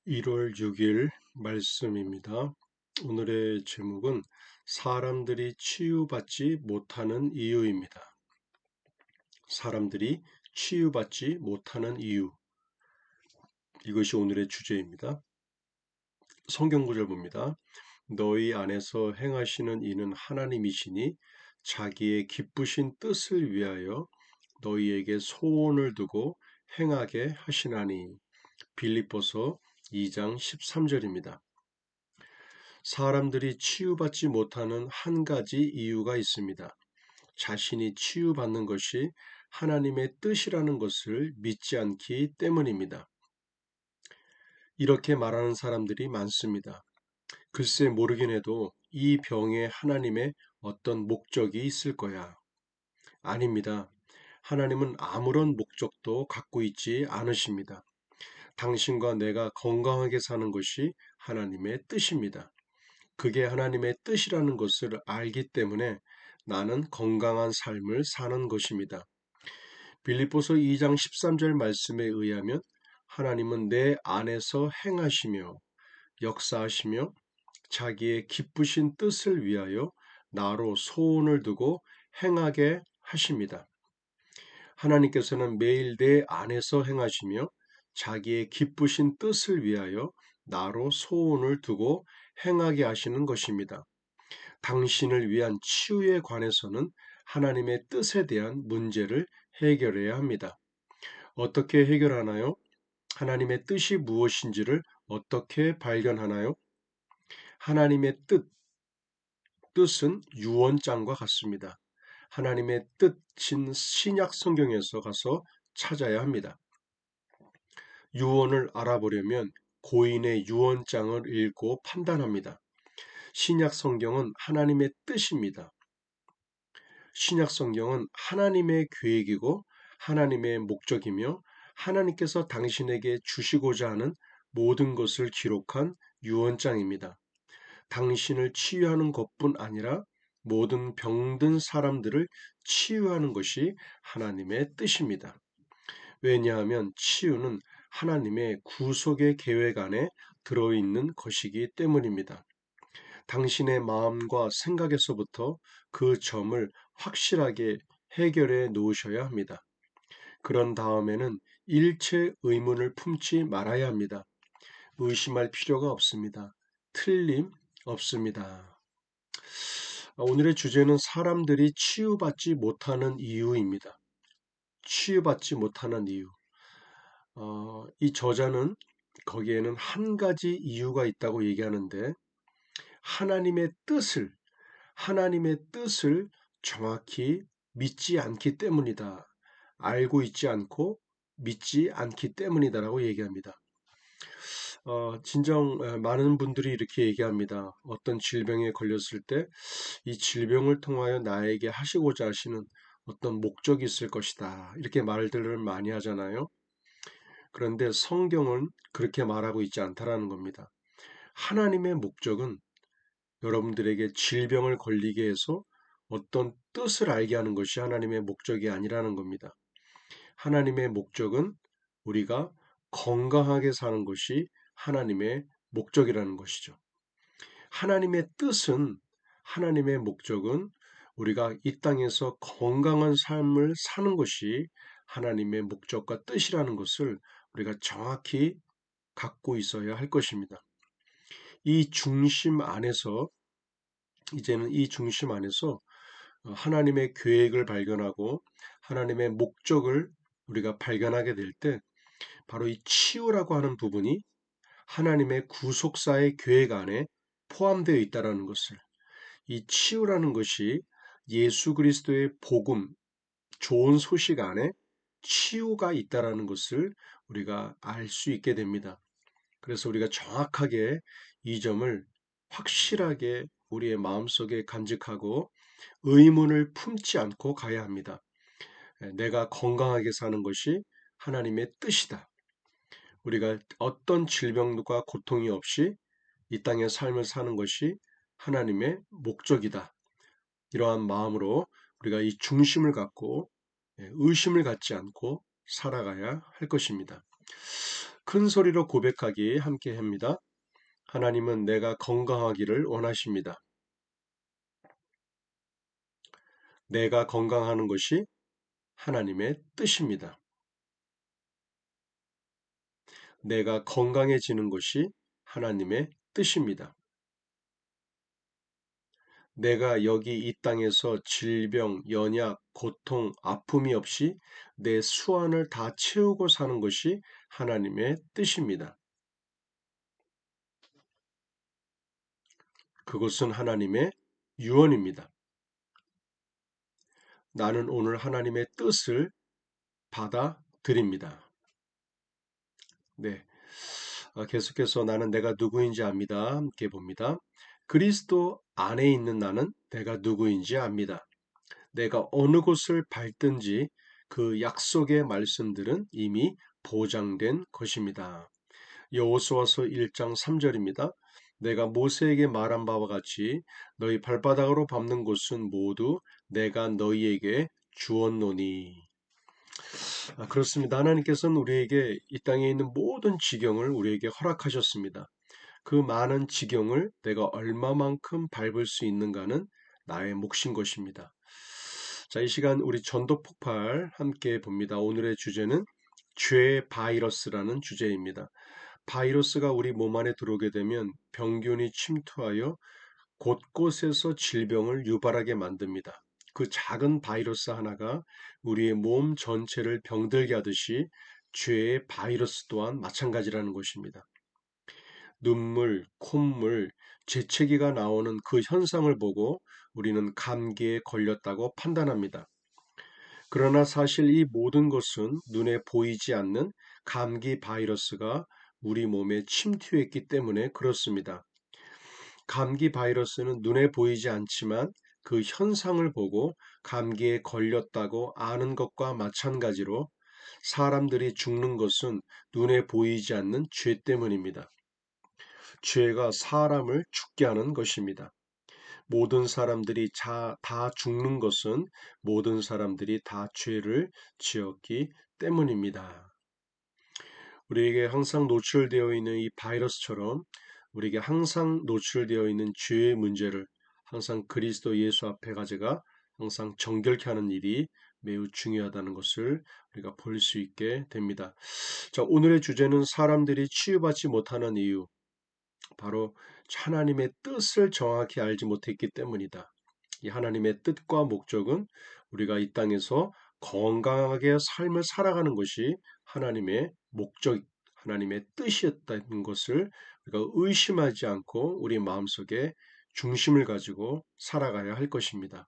1월 6일 말씀입니다. 오늘의 제목은 사람들이 치유받지 못하는 이유입니다. 사람들이 치유받지 못하는 이유. 이것이 오늘의 주제입니다. 성경 구절 봅니다. 너희 안에서 행하시는 이는 하나님이시니 자기의 기쁘신 뜻을 위하여 너희에게 소원을 두고 행하게 하시나니. 빌립보서 2장 13절입니다. 사람들이 치유받지 못하는 한 가지 이유가 있습니다. 자신이 치유받는 것이 하나님의 뜻이라는 것을 믿지 않기 때문입니다. 이렇게 말하는 사람들이 많습니다. 글쎄 모르긴 해도 이 병에 하나님의 어떤 목적이 있을 거야. 아닙니다. 하나님은 아무런 목적도 갖고 있지 않으십니다. 당신과 내가 건강하게 사는 것이 하나님의 뜻입니다. 그게 하나님의 뜻이라는 것을 알기 때문에 나는 건강한 삶을 사는 것입니다. 빌립보서 2장 13절 말씀에 의하면 하나님은 내 안에서 행하시며 역사하시며 자기의 기쁘신 뜻을 위하여 나로 소원을 두고 행하게 하십니다. 하나님께서는 매일 내 안에서 행하시며 자기의 기쁘신 뜻을 위하여 나로 소원을 두고 행하게 하시는 것입니다. 당신을 위한 치유에 관해서는 하나님의 뜻에 대한 문제를 해결해야 합니다. 어떻게 해결하나요? 하나님의 뜻이 무엇인지를 어떻게 발견하나요? 하나님의 뜻은 유언장과 같습니다. 하나님의 뜻인 신약 성경에서 가서 찾아야 합니다. 유언을 알아보려면 고인의 유언장을 읽고 판단합니다. 신약 성경은 하나님의 뜻입니다. 신약 성경은 하나님의 계획이고 하나님의 목적이며 하나님께서 당신에게 주시고자 하는 모든 것을 기록한 유언장입니다. 당신을 치유하는 것뿐 아니라 모든 병든 사람들을 치유하는 것이 하나님의 뜻입니다. 왜냐하면 치유는 하나님의 구속의 계획 안에 들어있는 것이기 때문입니다. 당신의 마음과 생각에서부터 그 점을 확실하게 해결해 놓으셔야 합니다. 그런 다음에는 일체 의문을 품지 말아야 합니다. 의심할 필요가 없습니다. 틀림 없습니다. 오늘의 주제는 사람들이 치유받지 못하는 이유입니다. 치유받지 못하는 이유. 이 저자는 거기에는 한 가지 이유가 있다고 얘기하는데 하나님의 뜻을 정확히 믿지 않기 때문이다. 알고 있지 않고 믿지 않기 때문이다라고 얘기합니다. 진정 많은 분들이 이렇게 얘기합니다. 어떤 질병에 걸렸을 때 이 질병을 통하여 나에게 하시고자 하시는 어떤 목적이 있을 것이다. 이렇게 말들을 많이 하잖아요. 그런데 성경은 그렇게 말하고 있지 않다라는 겁니다. 하나님의 목적은 여러분들에게 질병을 걸리게 해서 어떤 뜻을 알게 하는 것이 하나님의 목적이 아니라는 겁니다. 하나님의 목적은 우리가 건강하게 사는 것이 하나님의 목적이라는 것이죠. 하나님의 목적은 우리가 이 땅에서 건강한 삶을 사는 것이 하나님의 목적과 뜻이라는 것을 우리가 정확히 갖고 있어야 할 것입니다. 이제는 이 중심 안에서 하나님의 계획을 발견하고 하나님의 목적을 우리가 발견하게 될 때 바로 이 치유라고 하는 부분이 하나님의 구속사의 계획 안에 포함되어 있다는 것을, 이 치유라는 것이 예수 그리스도의 복음, 좋은 소식 안에 치유가 있다는 것을 우리가 알 수 있게 됩니다. 그래서 우리가 정확하게 이 점을 확실하게 우리의 마음속에 간직하고 의문을 품지 않고 가야 합니다. 내가 건강하게 사는 것이 하나님의 뜻이다. 우리가 어떤 질병과 고통이 없이 이 땅의 삶을 사는 것이 하나님의 목적이다. 이러한 마음으로 우리가 이 중심을 갖고 의심을 갖지 않고 살아가야 할 것입니다. 큰 소리로 고백하기 함께 합니다. 하나님은 내가 건강하기를 원하십니다. 내가 건강하는 것이 하나님의 뜻입니다. 내가 건강해지는 것이 하나님의 뜻입니다. 내가 여기 이 땅에서 질병, 연약, 고통, 아픔이 없이 내 수완을 다 채우고 사는 것이 하나님의 뜻입니다. 그것은 하나님의 유언입니다. 나는 오늘 하나님의 뜻을 받아들입니다. 네. 계속해서 나는 내가 누구인지 압니다. 함께 봅니다. 그리스도 안에 있는 나는 내가 누구인지 압니다. 내가 어느 곳을 밟든지 그 약속의 말씀들은 이미 보장된 것입니다. 여호수아서 1장 3절입니다. 내가 모세에게 말한 바와 같이 너희 발바닥으로 밟는 곳은 모두 내가 너희에게 주었노니. 그렇습니다. 하나님께서는 우리에게 이 땅에 있는 모든 지경을 우리에게 허락하셨습니다. 그 많은 지경을 내가 얼마만큼 밟을 수 있는가는 나의 몫인 것입니다. 자, 이 시간 우리 전도 폭발 함께 봅니다. 오늘의 주제는 죄 바이러스라는 주제입니다. 바이러스가 우리 몸 안에 들어오게 되면 병균이 침투하여 곳곳에서 질병을 유발하게 만듭니다. 그 작은 바이러스 하나가 우리의 몸 전체를 병들게 하듯이 죄의 바이러스 또한 마찬가지라는 것입니다. 눈물, 콧물, 재채기가 나오는 그 현상을 보고 우리는 감기에 걸렸다고 판단합니다. 그러나 사실 이 모든 것은 눈에 보이지 않는 감기 바이러스가 우리 몸에 침투했기 때문에 그렇습니다. 감기 바이러스는 눈에 보이지 않지만 그 현상을 보고 감기에 걸렸다고 아는 것과 마찬가지로 사람들이 죽는 것은 눈에 보이지 않는 죄 때문입니다. 죄가 사람을 죽게 하는 것입니다. 모든 사람들이 다 죽는 것은 모든 사람들이 다 죄를 지었기 때문입니다. 우리에게 항상 노출되어 있는 이 바이러스처럼 우리에게 항상 노출되어 있는 죄의 문제를 항상 그리스도 예수 앞에 가져가 항상 정결케 하는 일이 매우 중요하다는 것을 우리가 볼 수 있게 됩니다. 자, 오늘의 주제는 사람들이 치유받지 못하는 이유, 바로 하나님의 뜻을 정확히 알지 못했기 때문이다. 이 하나님의 뜻과 목적은 우리가 이 땅에서 건강하게 삶을 살아가는 것이 하나님의 목적, 하나님의 뜻이었다는 것을 우리가 의심하지 않고 우리 마음속에 중심을 가지고 살아가야 할 것입니다.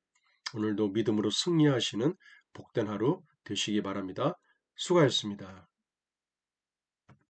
오늘도 믿음으로 승리하시는 복된 하루 되시기 바랍니다. 수고하셨습니다.